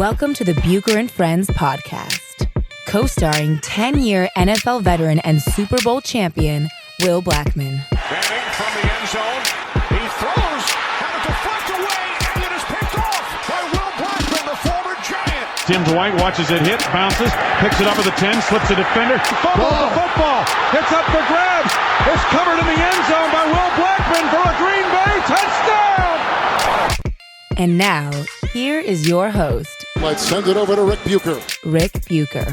Welcome to the Bucher and Friends podcast, co-starring 10-year NFL veteran and Super Bowl champion, Will Blackmon. Manning from the end zone. He throws, and a deflect away, and it is picked off by Will Blackmon, the former Giant. Tim Dwight watches it hit, bounces, picks it up at the 10, slips a defender, fumbles the football. It's up for grabs. It's covered in the end zone by Will Blackmon for a Green Bay touchdown. And now, here is your host, Let's send it over to Rick Bucher. Rick Bucher.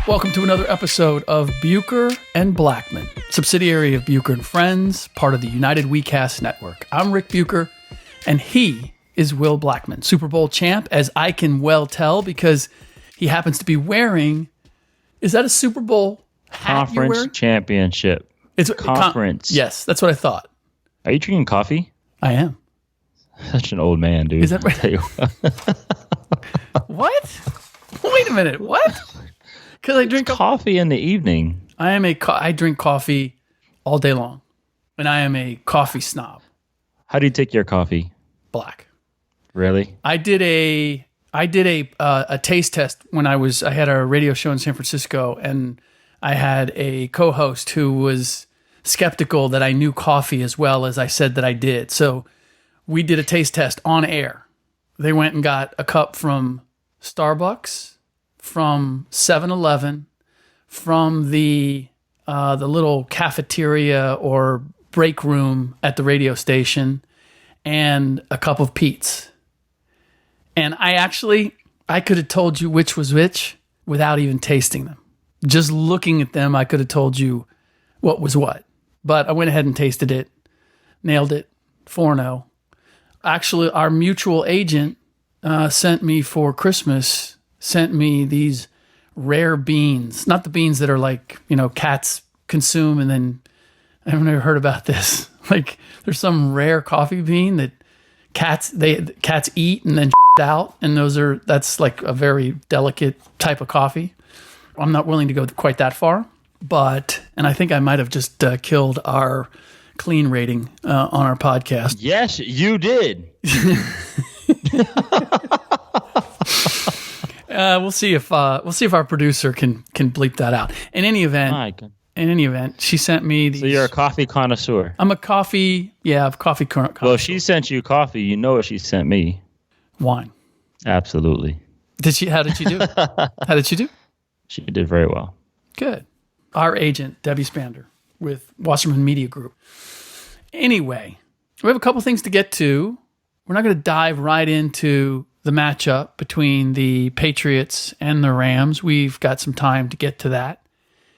Welcome to another episode of Bucher and Blackmon, subsidiary of Bucher and Friends, part of the United WeCast network. I'm Rick Bucher, and he is Will Blackmon, Super Bowl champ, as I can well tell because he happens to be wearing. Is that a Super Bowl hat you're wearing? Conference championship. It's conference. Yes, that's what I thought. Are you drinking coffee? I am. Such an old man, dude. Is that right? Tell you What? Wait a minute. What? Because I drink coffee in the evening. I drink coffee all day long, and I am a coffee snob. How do you take your coffee? Black. Really? I did a taste test when I had a radio show in San Francisco, and I had a co-host who was skeptical that I knew coffee as well as I said that I did. So we did a taste test on air. They went and got a cup from Starbucks, from 7-Eleven, from the little cafeteria or break room at the radio station, and a cup of Pete's. And I could have told you which was which without even tasting them. Just looking at them, I could have told you what was what. But I went ahead and tasted it, nailed it, 4-0. Actually, our mutual agent sent me for Christmas, these rare beans. Not the beans that are like, cats consume and then, I've never heard about this. Like, there's some rare coffee bean that cats eat and then out, and that's like a very delicate type of coffee. I'm not willing to go quite that far, and I think I might have just killed our clean rating on our podcast. Yes, you did. We'll see if our producer can bleep that out. In any event, she sent me these. So you're a coffee connoisseur. I'm a coffee connoisseur. Well, if she sent you coffee, you know what she sent me. Wine. Absolutely. How did she do? How did she do? She did very well. Good. Our agent, Debbie Spander, with Wasserman Media Group. Anyway, we have a couple things to get to. We're not going to dive right into the matchup between the Patriots and the Rams. We've got some time to get to that.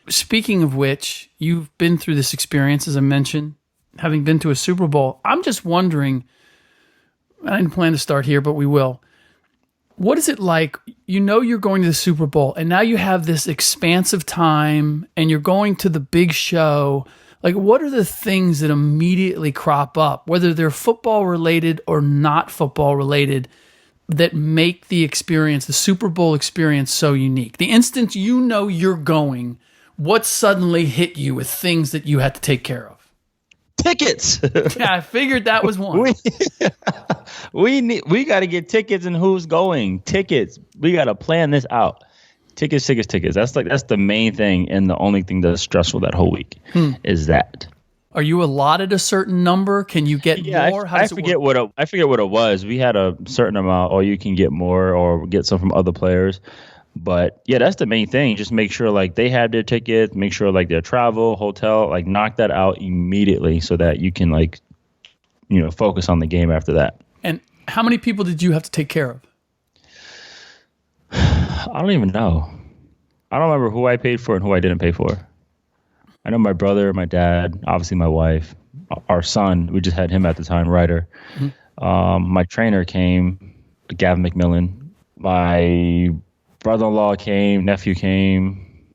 Speaking of which, you've been through this experience, as I mentioned, having been to a Super Bowl. I'm just wondering, I didn't plan to start here, but we will. What is it like? You're going to the Super Bowl, and now you have this expansive time, and you're going to the big show. Like, what are the things that immediately crop up, whether they're football related or not football related, that make the experience, the Super Bowl experience, so unique? The instant you're going, what suddenly hit you with things that you had to take care of? Tickets. Yeah, I figured that was one. We got to get tickets, and who's going? Tickets. We got to plan this out. Tickets. That's the main thing, and the only thing that's stressful that whole week is that. Are you allotted a certain number? Can you get more? I forget what it was. We had a certain amount, or you can get more, or get some from other players. But yeah, that's the main thing. Just make sure like they have their tickets, make sure like their travel, hotel, like knock that out immediately so that you can focus on the game after that. And how many people did you have to take care of? I don't even know. I don't remember who I paid for and who I didn't pay for. I know my brother, my dad, obviously my wife, our son. We just had him at the time, Ryder. Mm-hmm. My trainer came, Gavin McMillan. My brother-in-law came, nephew came.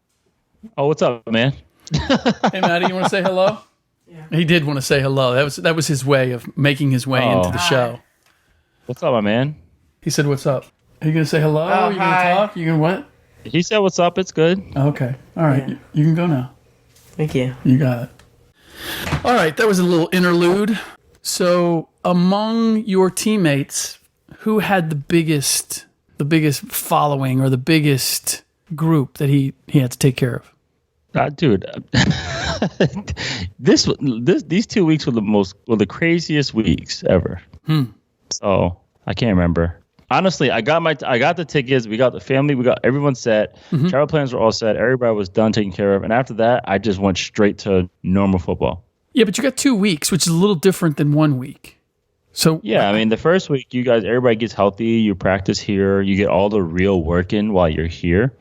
Oh, what's up, man? Hey, Maddie, you want to say hello? Yeah. He did want to say hello. That was his way of making his way into the show. What's up, my man? He said, "What's up?" Are you going to say hello? Are you going to talk? You going to what? He said, "What's up?" It's good. Okay. All right. Yeah. You can go now. Thank you. You got it. All right, that was a little interlude. So, among your teammates, who had the biggest following or the biggest group that he had to take care of? Dude, these 2 weeks were the craziest weeks ever. So I can't remember. Honestly, I got the tickets. We got the family. We got everyone set. Travel plans were all set. Everybody was done taken care of. And after that, I just went straight to normal football. Yeah, but you got 2 weeks, which is a little different than 1 week. So yeah, I mean, the first week, everybody gets healthy. You practice here. You get all the real work in while you're here,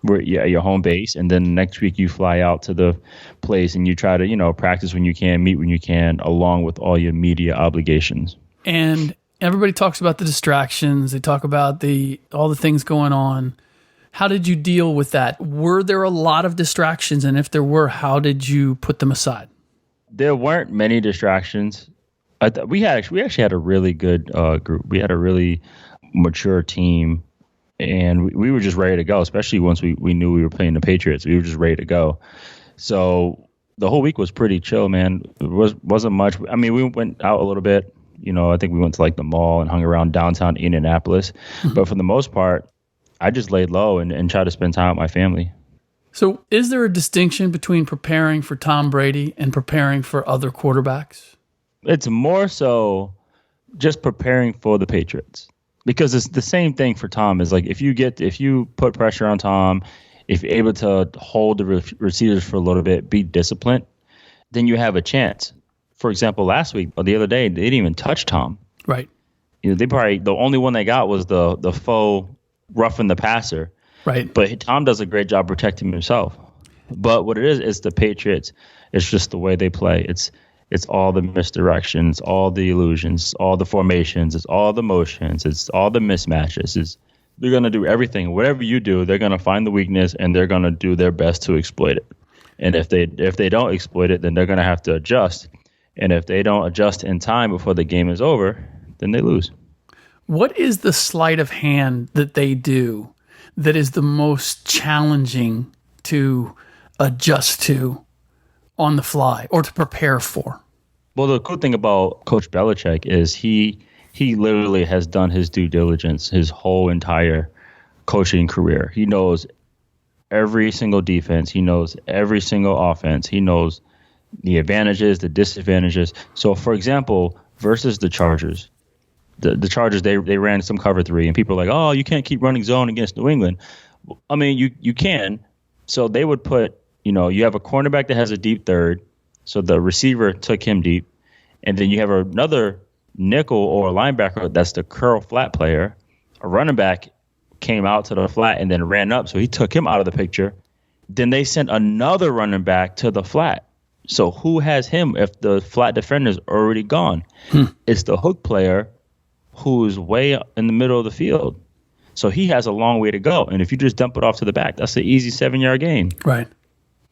where your home base. And then next week, you fly out to the place and you try to, practice when you can, meet when you can, along with all your media obligations. And everybody talks about the distractions. They talk about all the things going on. How did you deal with that? Were there a lot of distractions? And if there were, how did you put them aside? There weren't many distractions. We actually had a really good group. We had a really mature team, and we were just ready to go, especially once we knew we were playing the Patriots. We were just ready to go. So the whole week was pretty chill, man. It wasn't much. I mean, we went out a little bit. I think we went to like the mall and hung around downtown Indianapolis. But for the most part, I just laid low and tried to spend time with my family. So is there a distinction between preparing for Tom Brady and preparing for other quarterbacks? It's more so just preparing for the Patriots, because it's the same thing for Tom. Is like if you put pressure on Tom, if you're able to hold the receivers for a little bit, be disciplined, then you have a chance. For example, last week or the other day, they didn't even touch Tom. Right. They probably, the only one they got was the faux roughing the passer. Right. But Tom does a great job protecting himself. But what it is the Patriots. It's just the way they play. It's all the misdirections, all the illusions, all the formations, it's all the motions, it's all the mismatches. They're going to do everything. Whatever you do, they're going to find the weakness and they're going to do their best to exploit it. And if they don't exploit it, then they're going to have to adjust. And if they don't adjust in time before the game is over, then they lose. What is the sleight of hand that they do that is the most challenging to adjust to on the fly or to prepare for? Well, the cool thing about Coach Belichick is he literally has done his due diligence his whole entire coaching career. He knows every single defense. He knows every single offense. He knows the advantages, the disadvantages. So, for example, versus the Chargers, the Chargers, they ran some cover 3, and people are like, oh, you can't keep running zone against New England. I mean, you can. So they would put, you have a cornerback that has a deep third, so the receiver took him deep, and then you have another nickel or a linebacker that's the curl flat player. A running back came out to the flat and then ran up, so he took him out of the picture. Then they sent another running back to the flat. So who has him if the flat defender's already gone? It's the hook player who's way in the middle of the field. So he has a long way to go. And if you just dump it off to the back, that's an easy 7-yard gain. Right.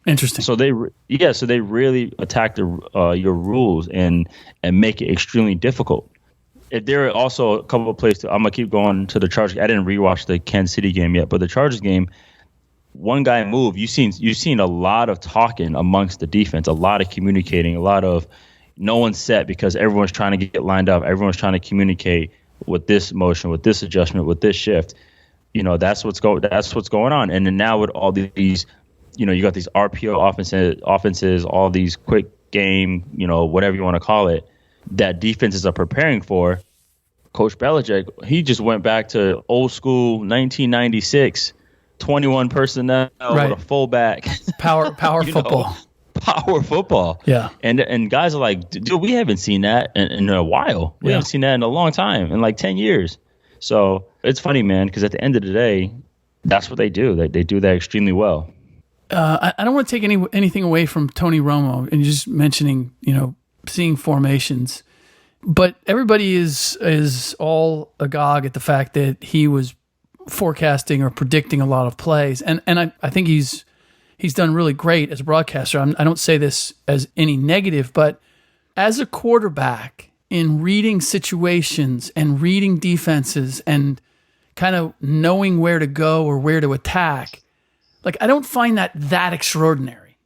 Interesting. So they really attack your rules and make it extremely difficult. If there are also a couple of places, I'm gonna keep going to the Chargers. I didn't rewatch the Kansas City game yet, but the Chargers game, one guy moved. You've seen a lot of talking amongst the defense, a lot of communicating, a lot of no one's set because everyone's trying to get lined up. Everyone's trying to communicate with this motion, with this adjustment, with this shift. That's what's going on. And then now with all these, you got these RPO offenses, all these quick game, whatever you want to call it, that defenses are preparing for. Coach Belichick, he just went back to old school 1996, 21 personnel with a fullback. Power football. Power football. Yeah. And guys are like, dude, we haven't seen that in a while. We haven't seen that in a long time, in like 10 years. So it's funny, man, because at the end of the day, that's what they do. They do that extremely well. I don't want to take anything away from Tony Romo and just mentioning, seeing formations, but everybody is all agog at the fact that he was forecasting or predicting a lot of plays, and I think he's done really great as a broadcaster. I don't say this as any negative, but as a quarterback in reading situations and reading defenses and kind of knowing where to go or where to attack, like I don't find that extraordinary.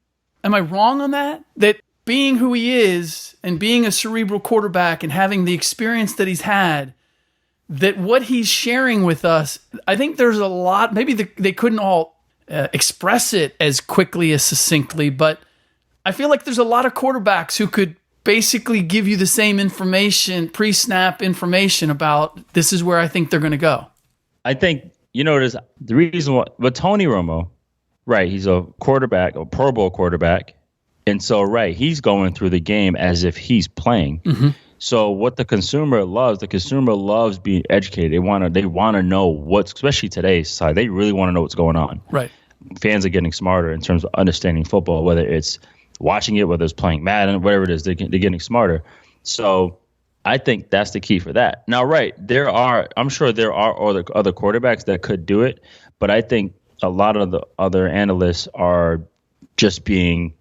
Am I wrong on that? That being who he is and being a cerebral quarterback and having the experience that he's had, that what he's sharing with us, I think there's a lot, maybe they couldn't all express it as quickly as succinctly, but I feel like there's a lot of quarterbacks who could basically give you the same information, pre-snap information about this is where I think they're going to go. I think, there's the reason why, but Tony Romo, right, he's a quarterback, a Pro Bowl quarterback. And so, right, he's going through the game as if he's playing. Mm-hmm. So what the consumer loves being educated. They want to know what's, especially today's side, they really want to know what's going on. Right. Fans are getting smarter in terms of understanding football, whether it's watching it, whether it's playing Madden, whatever it is, they're getting smarter. So I think that's the key for that. Now, right, I'm sure there are other quarterbacks that could do it, but I think a lot of the other analysts are just being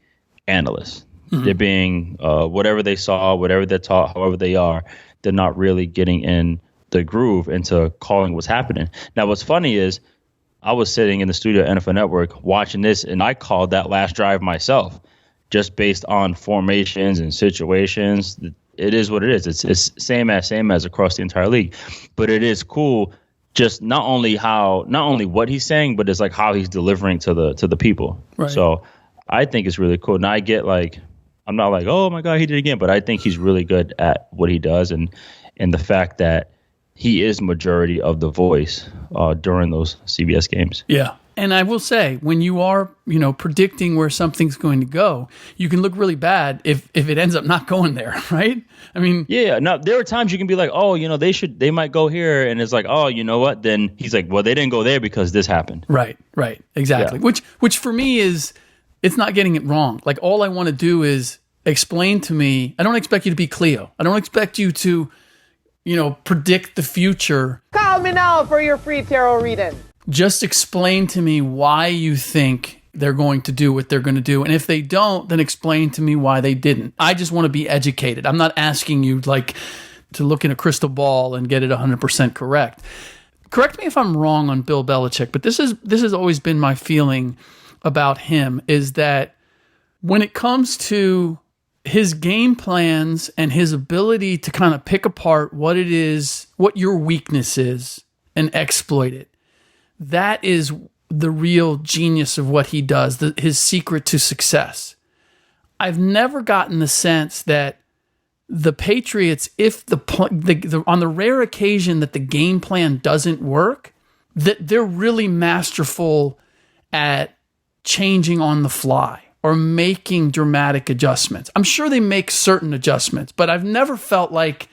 analysts. Mm-hmm. They're being whatever they saw, whatever they're taught, however they are. They're not really getting in the groove into calling what's happening. Now, what's funny is I was sitting in the studio at NFL Network watching this, and I called that last drive myself, just based on formations and situations. It is what it is. It's same as across the entire league, but it is cool. Just not only what he's saying, but it's like how he's delivering to the people. Right. So I think it's really cool. Now I get I'm not like, oh my God, he did it again, but I think he's really good at what he does, and the fact that he is majority of the voice during those CBS games. Yeah. And I will say, when you are, predicting where something's going to go, you can look really bad if it ends up not going there, right? I mean, yeah. No, there are times you can be like, oh, they might go here, and it's like, oh, you know what? Then he's like, well, they didn't go there because this happened. Right, exactly. Yeah. Which for me is, it's not getting it wrong. Like, all I want to do is explain to me. I don't expect you to be Cleo. I don't expect you to, predict the future. Call me now for your free tarot reading. Just explain to me why you think they're going to do what they're going to do. And if they don't, then explain to me why they didn't. I just want to be educated. I'm not asking you to look in a crystal ball and get it 100% correct. Correct me if I'm wrong on Bill Belichick, but this has always been my feeling about him, is that when it comes to his game plans and his ability to kind of pick apart what it is, what your weakness is, and exploit it, that is the real genius of what he does, his secret to success. I've never gotten the sense that the Patriots, if on the rare occasion that the game plan doesn't work, that they're really masterful at changing on the fly or making dramatic adjustments. I'm sure they make certain adjustments, but I've never felt like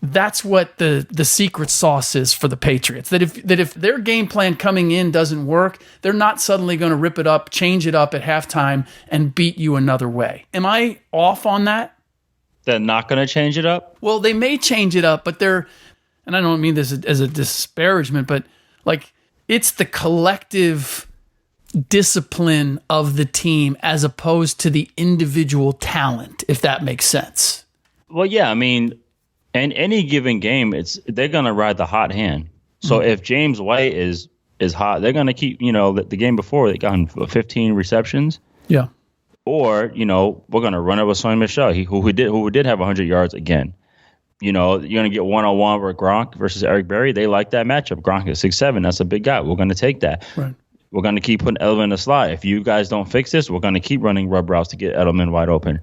that's what the secret sauce is for the Patriots. That if their game plan coming in doesn't work, they're not suddenly going to rip it up, change it up at halftime, and beat you another way. Am I off on that? They're not going to change it up? Well, they may change it up, but and I don't mean this as a disparagement, but it's the collective discipline of the team as opposed to the individual talent, if that makes sense. Well, yeah, I mean, in any given game, they're gonna ride the hot hand. So if James White is hot, they're gonna keep, the game before they got him 15 receptions. Yeah. Or, we're gonna run it with Sony Michel, who did have 100 yards again. You're gonna get one-on-one with Gronk versus Eric Berry. They like that matchup. Gronk is 6'7". That's a big guy. We're gonna take that. Right. We're gonna keep putting Edelman in the slot. If you guys don't fix this, we're gonna keep running rub routes to get Edelman wide open.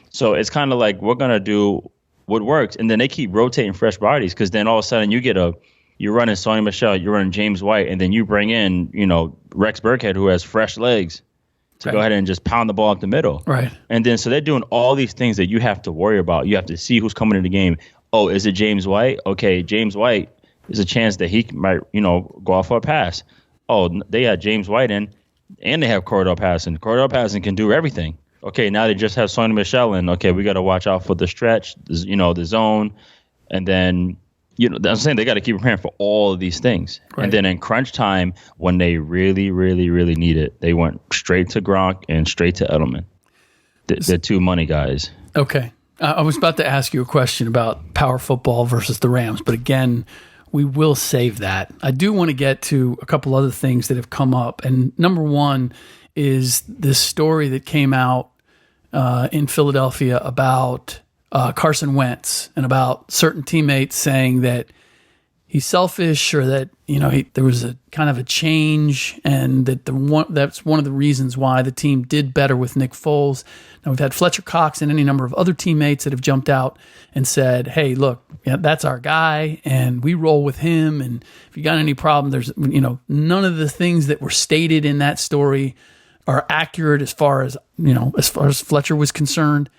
So it's kind of like we're gonna do what works, and then they keep rotating fresh bodies, because then all of a sudden you're running Sony Michel, you're running James White, and then you bring in, Rex Burkhead, who has fresh legs, to go ahead and just pound the ball up the middle. Right. And then so they're doing all these things that you have to worry about. You have to see who's coming in the game. Oh, is it James White? Okay, James White, there's a chance that he might, go off for a pass. Oh, they had James White in, and they have corridor passing. Corridor passing can do everything. Okay, now they just have Sony Michel in. Okay, we got to watch out for the stretch, the zone, and then, I'm saying they got to keep preparing for all of these things. Right. And then in crunch time, when they really, really, really need it, they went straight to Gronk and straight to Edelman. The two money guys. Okay. I was about to ask you a question about power football versus the Rams, but again, we will save that. I do want to get to a couple other things that have come up. And number one is this story that came out in Philadelphia about Carson Wentz and about certain teammates saying that he's selfish, or that there was a kind of a change, and that that's one of the reasons why the team did better with Nick Foles. Now we've had Fletcher Cox and any number of other teammates that have jumped out and said, "Hey, look, that's our guy, and we roll with him. And if you got any problem, there's none of the things that were stated in that story are accurate as far as Fletcher was concerned."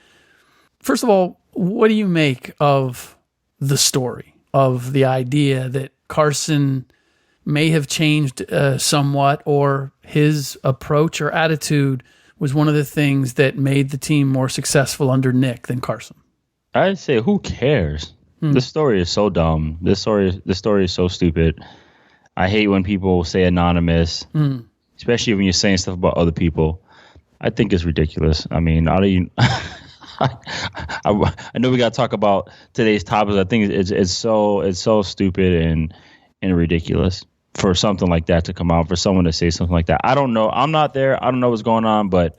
First of all, what do you make of the story, of the idea that Carson may have changed somewhat, or his approach or attitude was one of the things that made the team more successful under Nick than Carson? I'd say, who cares? This story is so dumb. This story is so stupid. I hate when people say anonymous, especially when you're saying stuff about other people. I think it's ridiculous. I mean, I know we got to talk about today's topics. I think it's so stupid and ridiculous for something like that to come out, for someone to say something like that. I don't know. I'm not there. I don't know what's going on, but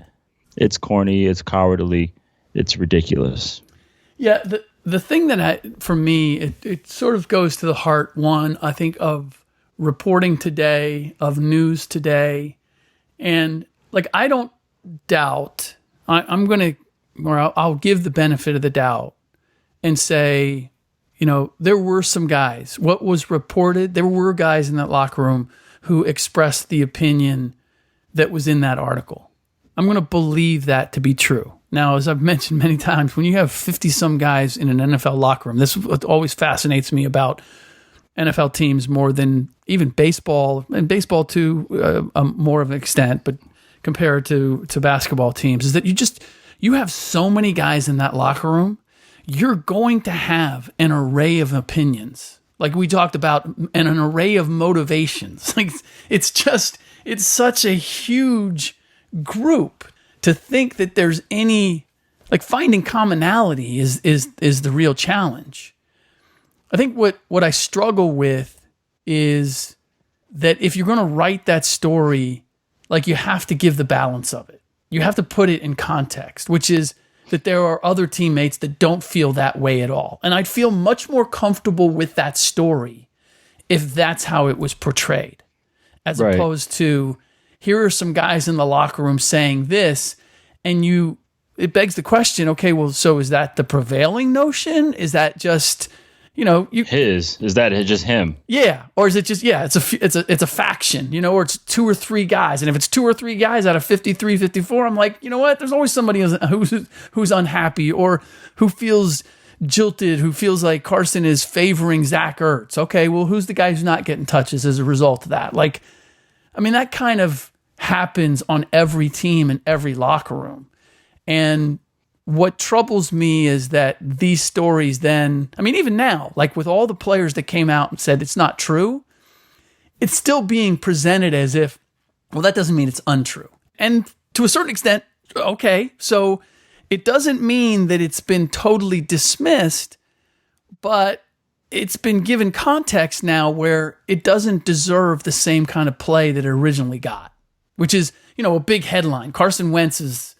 it's corny. It's cowardly. It's ridiculous. Yeah. The thing that for me, it sort of goes to the heart, one, I think, of reporting today, of news today. And I don't doubt, I'll give the benefit of the doubt and say, there were some guys. What was reported, there were guys in that locker room who expressed the opinion that was in that article. I'm going to believe that to be true. Now, as I've mentioned many times, when you have 50-some guys in an NFL locker room, this is what always fascinates me about NFL teams more than even baseball, and baseball to more of an extent, but compared to basketball teams, is that you have so many guys in that locker room, you're going to have an array of opinions. Like we talked about, and an array of motivations. It's such a huge group to think that there's any, finding commonality is the real challenge. I think what I struggle with is that if you're going to write that story, you have to give the balance of it. You have to put it in context, which is that there are other teammates that don't feel that way at all. And I'd feel much more comfortable with that story if that's how it was portrayed, as opposed to, here are some guys in the locker room saying this, and it begs the question, okay, well, so is that the prevailing notion? Is that just, is that just him? Yeah. Or is it just, it's a faction, or it's two or three guys. And if it's two or three guys out of 53, 54, I'm like, you know what? There's always somebody who's unhappy, or who feels jilted, who feels like Carson is favoring Zach Ertz. Okay, well, who's the guy who's not getting touches as a result of that? That kind of happens on every team in every locker room. And what troubles me is that these stories then, even now, with all the players that came out and said it's not true, it's still being presented as if, well, that doesn't mean it's untrue. And to a certain extent, okay, so it doesn't mean that it's been totally dismissed, but it's been given context now where it doesn't deserve the same kind of play that it originally got, which is, a big headline. Carson Wentz's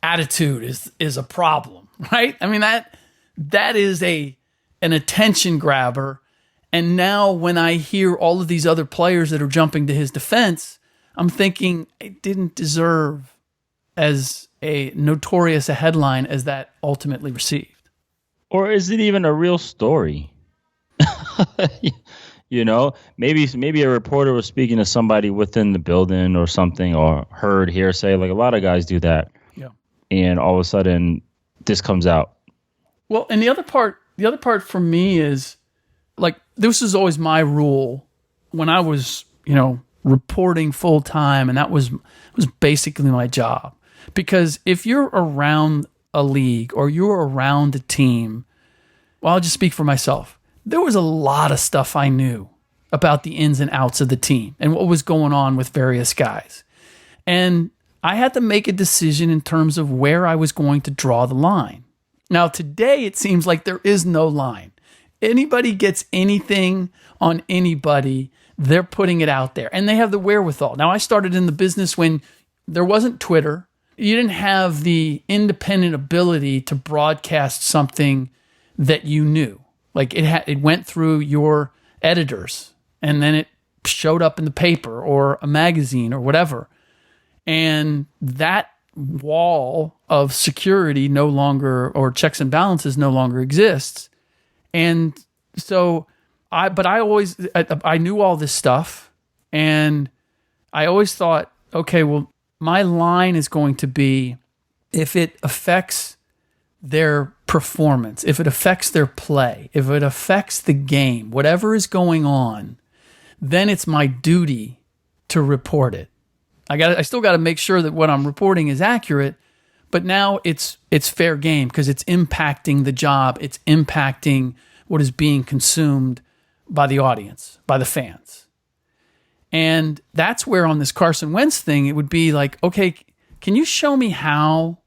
attitude is a problem, right? That is an attention grabber. And now when I hear all of these other players that are jumping to his defense, I'm thinking it didn't deserve as a notorious a headline as that ultimately received. Or is it even a real story? Maybe a reporter was speaking to somebody within the building or something, or heard hearsay. A lot of guys do that. Yeah. And all of a sudden this comes out. Well, and the other part for me is, this is always my rule when I was, reporting full time, and that was basically my job. Because if you're around a league or you're around a team, well, I'll just speak for myself. There was a lot of stuff I knew about the ins and outs of the team and what was going on with various guys. And I had to make a decision in terms of where I was going to draw the line. Now, today, it seems like there is no line. Anybody gets anything on anybody, they're putting it out there, and they have the wherewithal. Now, I started in the business when there wasn't Twitter, you didn't have the independent ability to broadcast something that you knew. Like it went through your editors and then it showed up in the paper or a magazine or whatever. And that wall of security no longer, or checks and balances no longer exists. And so I knew all this stuff, and I always thought, okay, well, my line is going to be, if it affects their performance, if it affects their play, if it affects the game, whatever is going on, then it's my duty to report it. I still got to make sure that what I'm reporting is accurate, but now it's fair game because it's impacting the job, it's impacting what is being consumed by the audience, by the fans. And that's where on this Carson Wentz thing, it would be like, okay, can you show me how?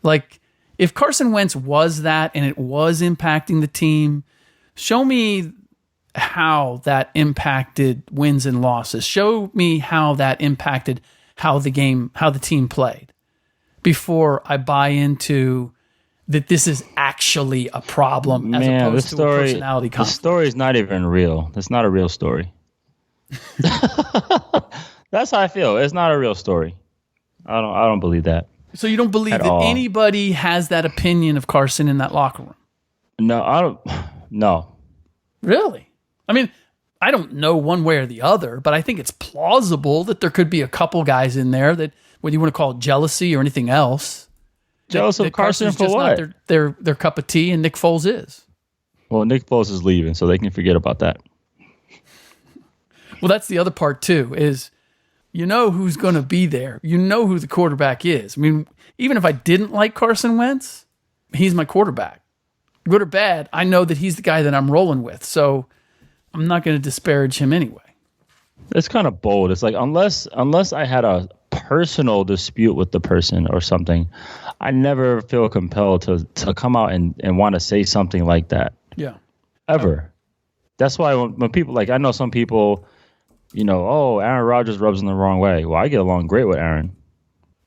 Like, if Carson Wentz was that and it was impacting the team, show me how that impacted wins and losses. Show me how that impacted how the team played before I buy into that this is actually a problem as opposed to a personality conflict. The story is not even real. That's not a real story. That's how I feel. It's not a real story. I don't believe that. So you don't believe that anybody has that opinion of Carson in that locker room? No, I don't. No. Really? I mean, I don't know one way or the other, but I think it's plausible that there could be a couple guys in there that, whether you want to call it jealousy or anything else, jealous of Carson for what? Not their cup of tea, and Nick Foles is. Well, Nick Foles is leaving, so they can forget about that. Well, that's the other part too, is you know who's going to be there. You know who the quarterback is. I mean, even if I didn't like Carson Wentz, he's my quarterback. Good or bad, I know that he's the guy that I'm rolling with. So I'm not going to disparage him anyway. It's kind of bold. It's like, unless I had a personal dispute with the person or something, I never feel compelled to come out and want to say something like that. Yeah. Ever. That's why when people, like, I know some people, Aaron Rodgers rubs in the wrong way. Well, I get along great with Aaron.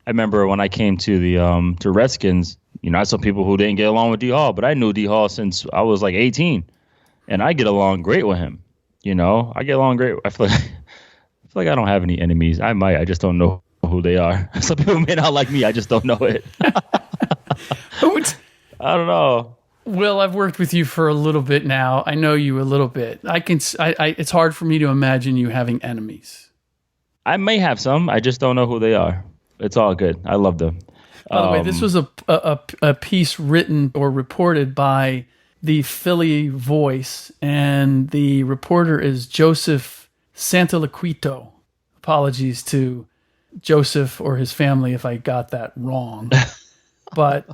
I remember when I came to the to Redskins, I saw people who didn't get along with D Hall, but I knew D Hall since I was like 18, and I get along great with him. I get along great. I feel like I don't have any enemies. I might. I just don't know who they are. Some people may not like me. I just don't know it. I don't know. Will, I've worked with you for a little bit now. I know you a little bit. It's hard for me to imagine you having enemies. I may have some. I just don't know who they are. It's all good. I love them. By the way, this was a piece written or reported by the Philly Voice, and the reporter is Joseph Santoliquito. Apologies to Joseph or his family if I got that wrong. But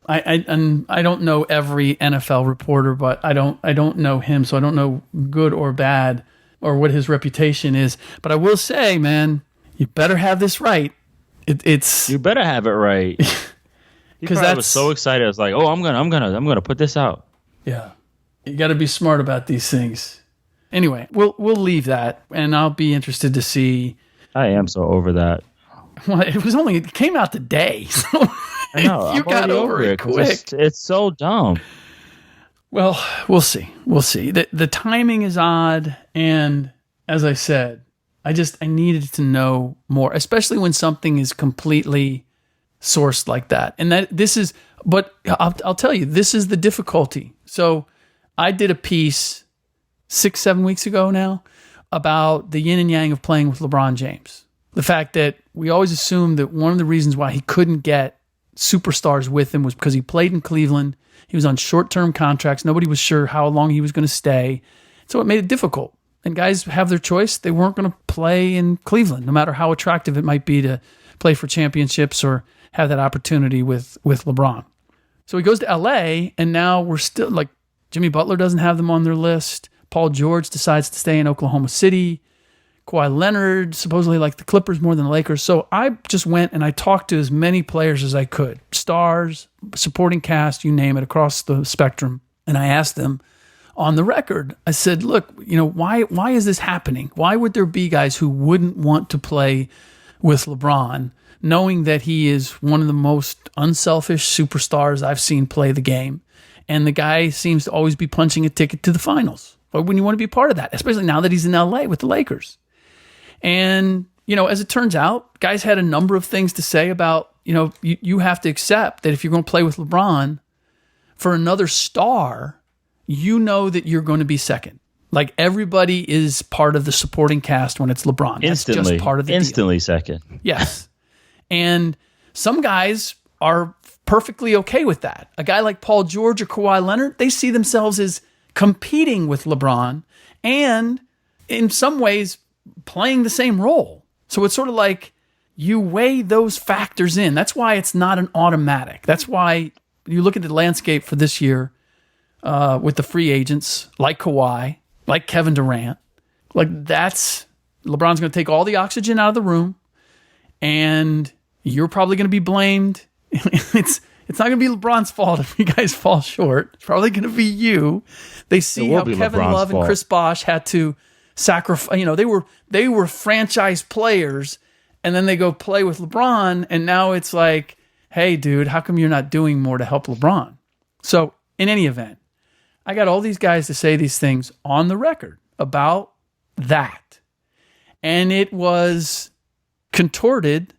I don't know every NFL reporter, but I don't know him, so I don't know good or bad or what his reputation is. But I will say, man, you better have this right. You better have it right. Because I was so excited. I was like, "Oh, I'm gonna put this out." Yeah, you got to be smart about these things. Anyway, we'll leave that, and I'll be interested to see. I am so over that. Well, it came out today, so I know you got over it quick. It's so dumb. Well, we'll see. The timing is odd, and as I said, I needed to know more, especially when something is completely sourced like that. And but I'll tell you, this is the difficulty. So I did a piece 6-7 weeks ago now about the yin and yang of playing with LeBron James. The fact that we always assumed that one of the reasons why he couldn't get superstars with him was because he played in Cleveland. He was on short-term contracts. Nobody was sure how long he was going to stay. So it made it difficult. And guys have their choice. They weren't going to play in Cleveland, no matter how attractive it might be to play for championships or have that opportunity with LeBron. So he goes to LA, and now we're still like, Jimmy Butler doesn't have them on their list. Paul George decides to stay in Oklahoma City. Kawhi Leonard supposedly like the Clippers more than the Lakers. So I just went and I talked to as many players as I could. Stars, supporting cast, you name it, across the spectrum. And I asked them, on the record, I said, look, why is this happening? Why would there be guys who wouldn't want to play with LeBron, knowing that he is one of the most unselfish superstars I've seen play the game. And the guy seems to always be punching a ticket to the finals. Why wouldn't you want to be part of that? Especially now that he's in LA with the Lakers. And, as it turns out, guys had a number of things to say about, you have to accept that if you're going to play with LeBron for another star, that you're going to be second. Like, everybody is part of the supporting cast when it's LeBron. Instantly. That's just part of the instantly deal. Second. Yes. And some guys are perfectly okay with that. A guy like Paul George or Kawhi Leonard, they see themselves as competing with LeBron and in some ways playing the same role. So it's sort of like you weigh those factors in. That's why it's not an automatic. That's why you look at the landscape for this year with the free agents like Kawhi, like Kevin Durant. Like, LeBron's going to take all the oxygen out of the room, and you're probably going to be blamed. It's not going to be LeBron's fault if you guys fall short. It's probably going to be you. They see how Kevin Love and Chris Bosh had to sacrifice. They were franchise players, and then they go play with LeBron, and now it's like, hey, dude, how come you're not doing more to help LeBron? So, in any event, I got all these guys to say these things on the record about that. And it was contorted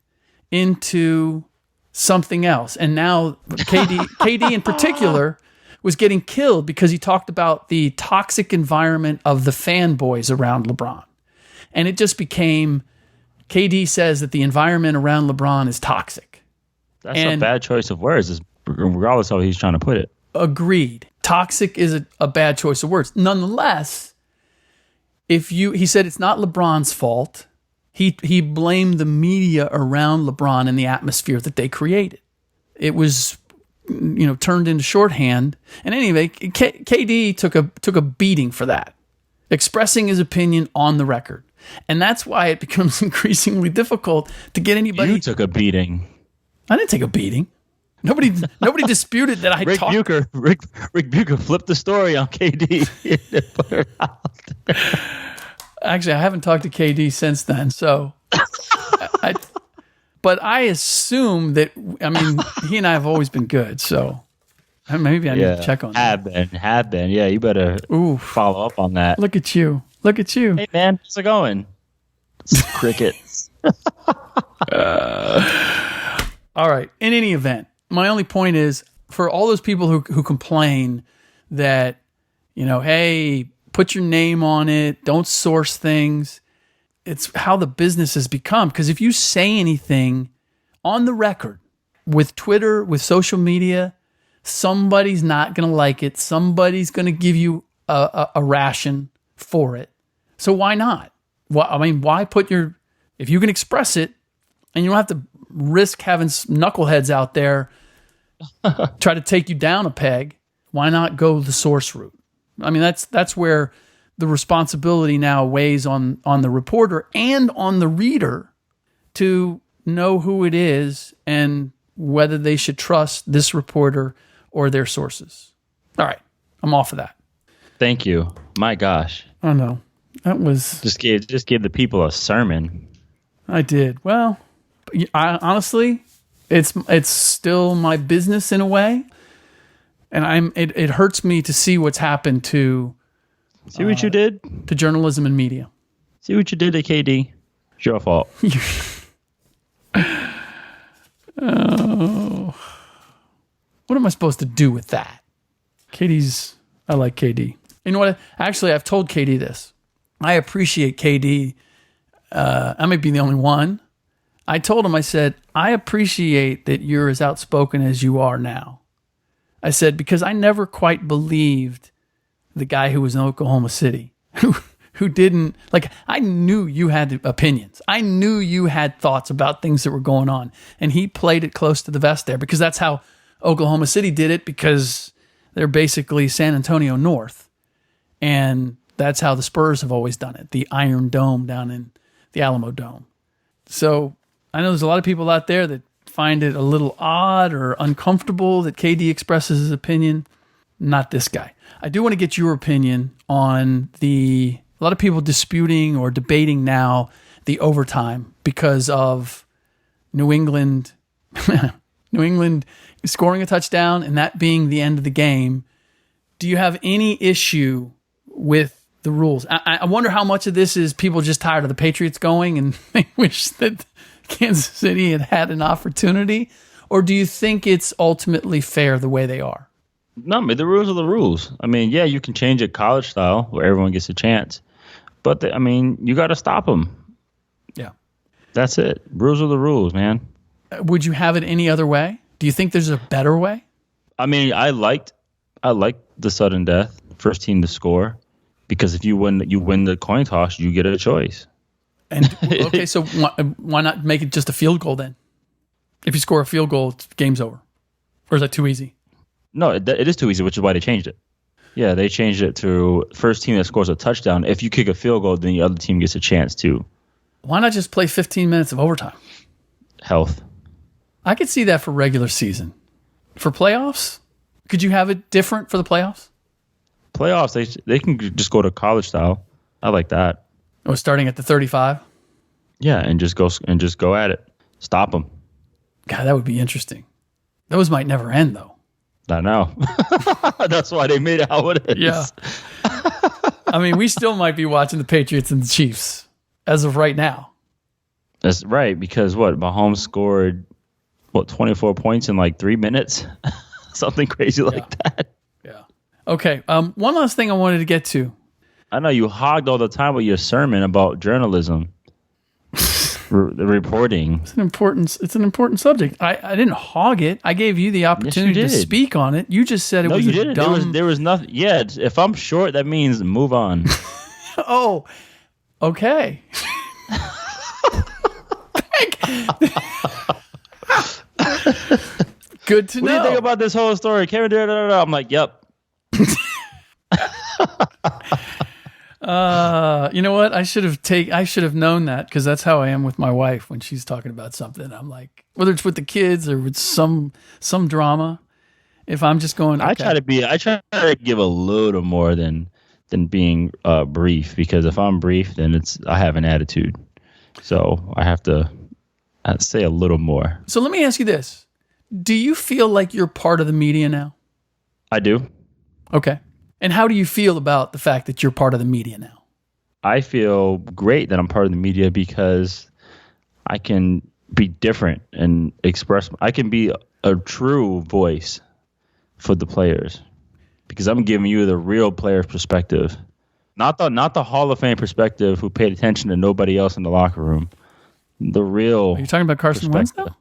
into something else. And now KD in particular was getting killed because he talked about the toxic environment of the fanboys around LeBron. And it just became, KD says that the environment around LeBron is toxic. That's a bad choice of words, regardless of how he's trying to put it. Agreed. Toxic is a bad choice of words. Nonetheless, he said it's not LeBron's fault. He blamed the media around LeBron and the atmosphere that they created. It was, turned into shorthand. And anyway, KD took a beating for that, expressing his opinion on the record. And that's why it becomes increasingly difficult to get anybody. You took a beating. I didn't take a beating. Nobody disputed that I talked. Rick Bucher flipped the story on KD. Put her out there. Actually, I haven't talked to KD since then, so. But I assume that, he and I have always been good, so maybe I need to check on that. Have been. Yeah, you better follow up on that. Look at you. Hey, man, how's it going? It's crickets. All right. In any event, my only point is, for all those people who complain that, hey, put your name on it, don't source things, it's how the business has become. Because if you say anything on the record, with Twitter, with social media, somebody's not going to like it. Somebody's going to give you a ration for it. So why not? Why put if you can express it, and you don't have to risk having knuckleheads out there try to take you down a peg, why not go the source route? That's where the responsibility now weighs on the reporter and on the reader to know who it is and whether they should trust this reporter or their sources. All right, I'm off of that. Thank you. My gosh. Oh no, that was just gave the people a sermon. I did. Well, honestly, it's still my business in a way, and it hurts me to see what's happened to. See what you did to journalism and media. See what you did to KD. It's your fault. Oh, what am I supposed to do with that? I like KD. You know what? Actually, I've told KD this. I appreciate KD. I may be the only one. I told him, I said, I appreciate that you're as outspoken as you are now. I said, because I never quite believed the guy who was in Oklahoma City, who didn't, I knew you had opinions. I knew you had thoughts about things that were going on. And he played it close to the vest there because that's how Oklahoma City did it, because they're basically San Antonio North. And that's how the Spurs have always done it, the Iron Dome down in the Alamo Dome. So I know there's a lot of people out there that find it a little odd or uncomfortable that KD expresses his opinion. Not this guy. I do want to get your opinion on a lot of people disputing or debating now the overtime because of New England scoring a touchdown and that being the end of the game. Do you have any issue with the rules? I wonder how much of this is people just tired of the Patriots going and they wish that Kansas City had an opportunity, or do you think it's ultimately fair the way they are? No, I mean, the rules are the rules. I mean, yeah, you can change it college style where everyone gets a chance, but you got to stop them. Yeah, that's it. Rules are the rules, man. Would you have it any other way? Do you think there's a better way? I mean, I liked the sudden death, first team to score, because if you win the coin toss, you get a choice. And okay, so why not make it just a field goal then? If you score a field goal, game's over. Or is that too easy? No, it is too easy, which is why they changed it. Yeah, they changed it to first team that scores a touchdown. If you kick a field goal, then the other team gets a chance too. Why not just play 15 minutes of overtime? Health. I could see that for regular season. For playoffs, could you have it different for the playoffs? Playoffs, they can just go to college style. I like that. Oh, starting at the 35? Yeah, and just go at it. Stop them. God, that would be interesting. Those might never end, though. I know. That's why they made it how it is. Yeah. I mean, we still might be watching the Patriots and the Chiefs as of right now. That's right, because Mahomes scored 24 points in like 3 minutes? Something crazy like that. Yeah. Okay. One last thing I wanted to get to. I know you hogged all the time with your sermon about journalism. The reporting. It's an important subject. I didn't hog it. I gave you the opportunity to speak on it. You just said it was didn't. Dumb... There was nothing. Yeah, if I'm short, that means move on. Oh, okay. Good to know. What do you think about this whole story? Kevin, I'm like, yep. You know what? I should have known that, because that's how I am with my wife when she's talking about something. I'm like, whether it's with the kids or with some drama, if I'm just going, okay. I try to give a little more than being brief, because if I'm brief, then I have an attitude. So I have to say a little more. So let me ask you this. Do you feel like you're part of the media now? I do. Okay. And how do you feel about the fact that you're part of the media now? I feel great that I'm part of the media, because I can be different and express. I can be a true voice for the players, because I'm giving you the real player perspective, not the Hall of Fame perspective who paid attention to nobody else in the locker room. The real. Are you talking about Carson Wentz now?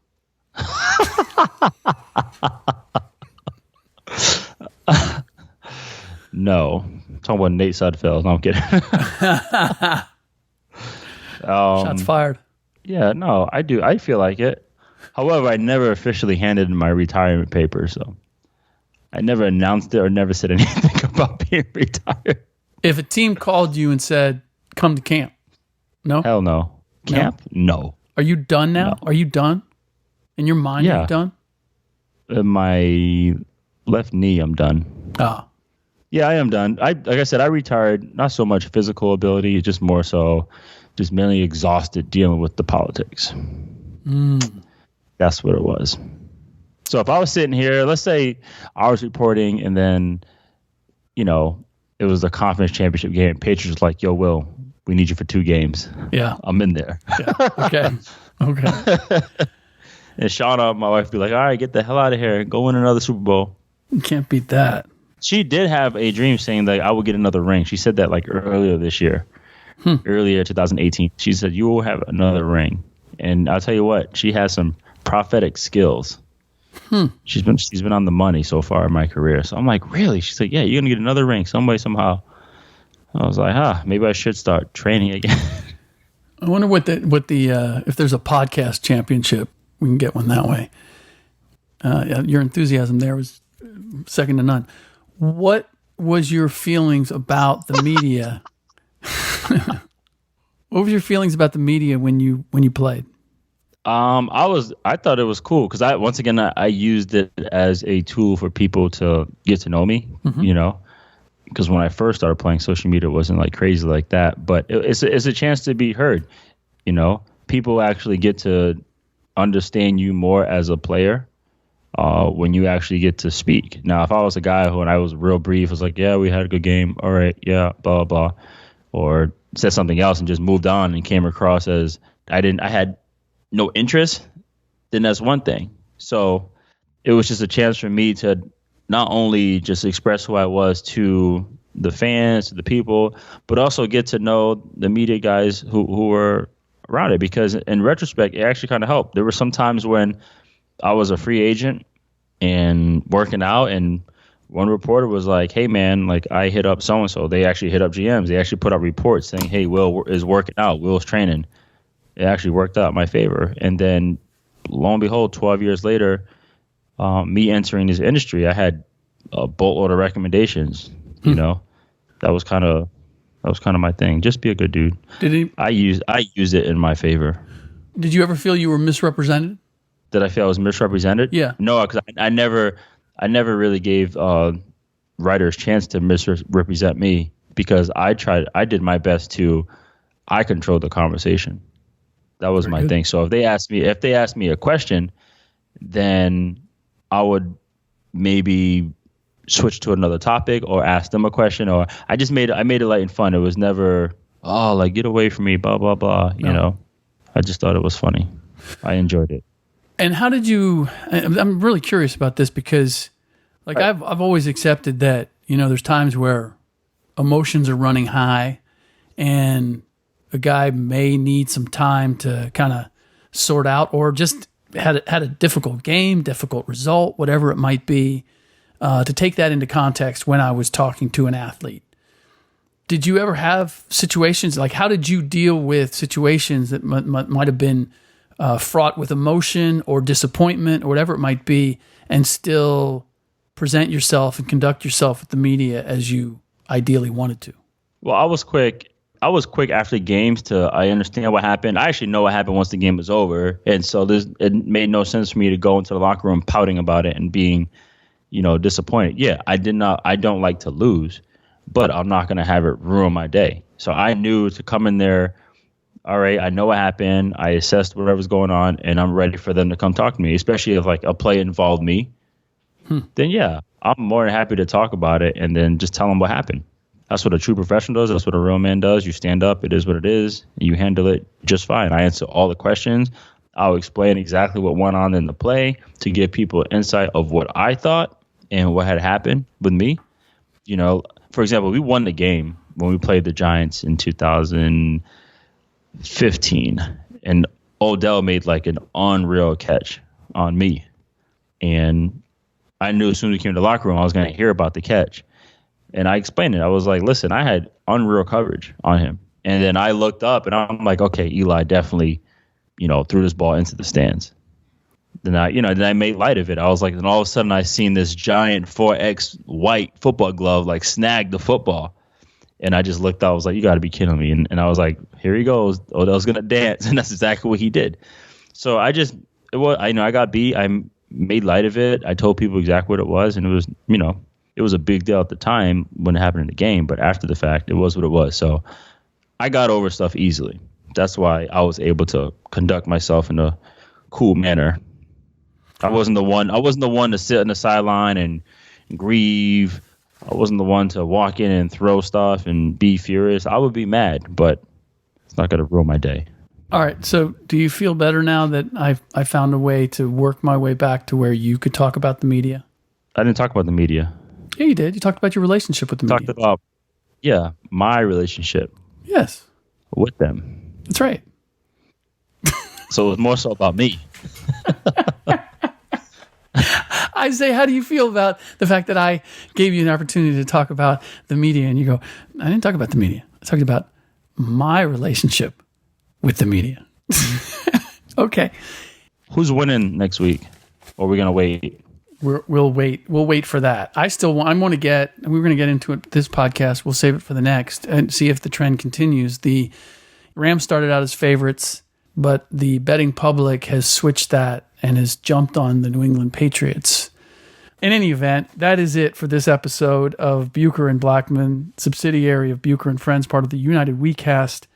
No, I'm talking about Nate Sudfeld. No, I'm kidding. Shots fired. Yeah, no, I do. I feel like it. However, I never officially handed in my retirement papers, so I never announced it or never said anything about being retired. If a team called you and said, "Come to camp," no? Hell no. Camp? No. Are you done now? No. Are you done? In your mind, yeah. Are you done? In my left knee, I'm done. Oh. Yeah, I am done. Like I said, I retired. Not so much physical ability, just more so just mentally exhausted dealing with the politics. That's what it was. So if I was sitting here, let's say I was reporting, and then, it was a conference championship game. Patriots was like, "Yo, Will, we need you for 2 games." Yeah. I'm in there. Yeah. Okay. And Shauna, my wife, be like, "All right, get the hell out of here and go win another Super Bowl." You can't beat that. She did have a dream saying that I would get another ring. She said that like earlier this year, earlier 2018. She said, "You will have another ring." And I'll tell you what, she has some prophetic skills. She's been on the money so far in my career. So I'm like, really? She's like, "Yeah, you're gonna get another ring some way, somehow." I was like, maybe I should start training again. I wonder what the if there's a podcast championship, we can get one that way. Your enthusiasm there was second to none. What was your feelings about the media? What was your feelings about the media when you played? I thought it was cool, because I used it as a tool for people to get to know me, because when I first started playing, social media wasn't like crazy like that, but it's a chance to be heard. You know, people actually get to understand you more as a player when you actually get to speak. Now, if I was a guy who, when I was real brief, was like, yeah, we had a good game. All right. Yeah. Blah, blah, blah. Or said something else and just moved on and came across as I had no interest, then that's one thing. So it was just a chance for me to not only just express who I was to the fans, to the people, but also get to know the media guys who were around it. Because in retrospect, it actually kind of helped. There were some times when I was a free agent and working out, and one reporter was like, hey, man, like I hit up so-and-so. They actually hit up GMs. They actually put out reports saying, hey, Will is working out. Will's training. It actually worked out in my favor. And then lo and behold, 12 years later, me entering this industry, I had a boatload of recommendations. You know, that was kind of my thing. Just be a good dude. I used it in my favor. Did you ever feel you were misrepresented? Did I feel I was misrepresented? Yeah. No, because I never really gave writers chance to misrepresent me, because I did my best I controlled the conversation. That was my thing. So if they asked me a question, then I would maybe switch to another topic or ask them a question, or I made it light and fun. It was never, oh, like, get away from me, blah, blah, blah. You know, I just thought it was funny. I enjoyed it. And how did you, I'm really curious about this, because like I've always accepted that, you know, there's times where emotions are running high and a guy may need some time to kind of sort out, or just had a difficult game, difficult result, whatever it might be, to take that into context when I was talking to an athlete. Did you ever have situations, like how did you deal with situations that might have been fraught with emotion or disappointment or whatever it might be, and still present yourself and conduct yourself with the media as you ideally wanted to? Well, I was quick after games I understand what happened. I actually know what happened once the game was over. And so it made no sense for me to go into the locker room pouting about it and being, you know, disappointed. Yeah, I don't like to lose, but I'm not going to have it ruin my day. So I knew to come in there, all right, I know what happened. I assessed whatever's going on, and I'm ready for them to come talk to me, especially if like a play involved me. Then yeah, I'm more than happy to talk about it and then just tell them what happened. That's what a true professional does. That's what a real man does. You stand up. It is what it is. You handle it just fine. I answer all the questions. I'll explain exactly what went on in the play to give people insight of what I thought and what had happened with me. You know, for example, we won the game when we played the Giants in 2015, and Odell made like an unreal catch on me. And I knew as soon as we came to the locker room, I was going to hear about the catch. And I explained it. I was like, listen, I had unreal coverage on him. And then I looked up and I'm like, okay, Eli definitely, you know, threw this ball into the stands. Then I made light of it. I was like, then all of a sudden I seen this giant 4X white football glove like snag the football. And I just looked out. I was like, you got to be kidding me. And I was like, here he goes. Odell's going to dance. And that's exactly what he did. So I got beat. I made light of it. I told people exactly what it was. And it was, you know, it was a big deal at the time when it happened in the game, but after the fact, it was what it was. So I got over stuff easily. That's why I was able to conduct myself in a cool manner. I wasn't the one to sit on the sideline and grieve. I wasn't the one to walk in and throw stuff and be furious. I would be mad, but it's not going to ruin my day. All right. So do you feel better now that I found a way to work my way back to where you could talk about the media? I didn't talk about the media. Yeah, you did. You talked about your relationship with the media. Talked about, my relationship. Yes. With them. That's right. So it was more so about me. I say, how do you feel about the fact that I gave you an opportunity to talk about the media? And you go, I didn't talk about the media. I talked about my relationship with the media. Okay. Who's winning next week? Or are we going to wait? We'll wait. We'll wait for that. We're going to get into it this podcast. We'll save it for the next and see if the trend continues. The Rams started out as favorites, but the betting public has switched that and has jumped on the New England Patriots. In any event, that is it for this episode of Bucher and Blackmon, subsidiary of Bucher and Friends, part of the United WeCast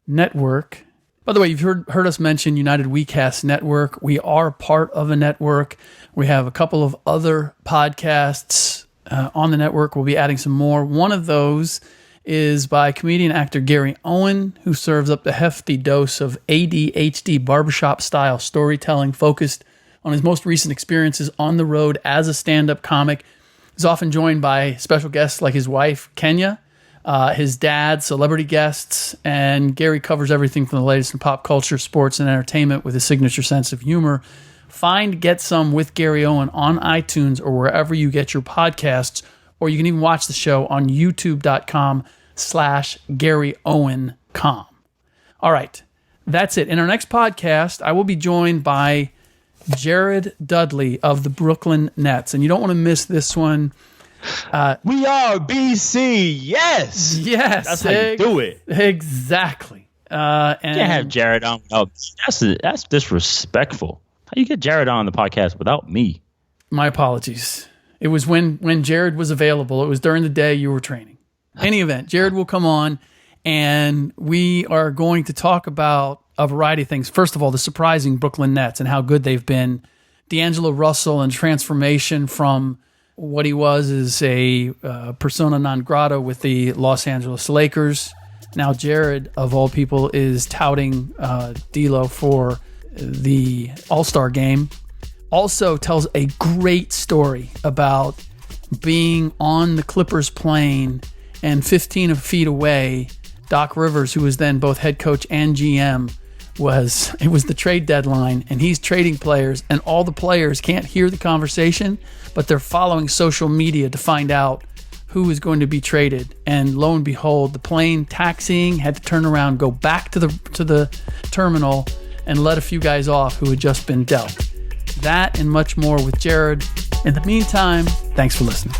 network. By the way, you've heard us mention United WeCast Network. We are part of a network. We have a couple of other podcasts on the network. We'll be adding some more. One of those is by comedian actor Gary Owen, who serves up the hefty dose of ADHD barbershop-style storytelling focused on his most recent experiences on the road as a stand-up comic. He's often joined by special guests like his wife, Kenya, his dad, celebrity guests, and Gary covers everything from the latest in pop culture, sports, and entertainment with his signature sense of humor. Find Get Some with Gary Owen on iTunes or wherever you get your podcasts, or you can even watch the show on youtube.com/GaryOwenCom. All right, that's it. In our next podcast, I will be joined by Jared Dudley of the Brooklyn Nets, and you don't want to miss this one. We are BC. Yes. That's how you do it. Exactly. And you can't have Jared on. Oh, that's disrespectful. How you get Jared on the podcast without me? My apologies. It was when Jared was available. It was during the day you were training. Any event, Jared will come on, and we are going to talk about a variety of things. First of all, the surprising Brooklyn Nets and how good they've been. D'Angelo Russell and transformation from what he was as a persona non grata with the Los Angeles Lakers. Now Jared, of all people, is touting D'Lo for the All-Star game. Also tells a great story about being on the Clippers plane and 15 feet away, Doc Rivers, who was then both head coach and GM, it was the trade deadline, and he's trading players, and all the players can't hear the conversation, but they're following social media to find out who is going to be traded. And lo and behold, the plane taxiing had to turn around, go back to the terminal, and let a few guys off who had just been dealt. That and much more with Jared. In the meantime, thanks for listening.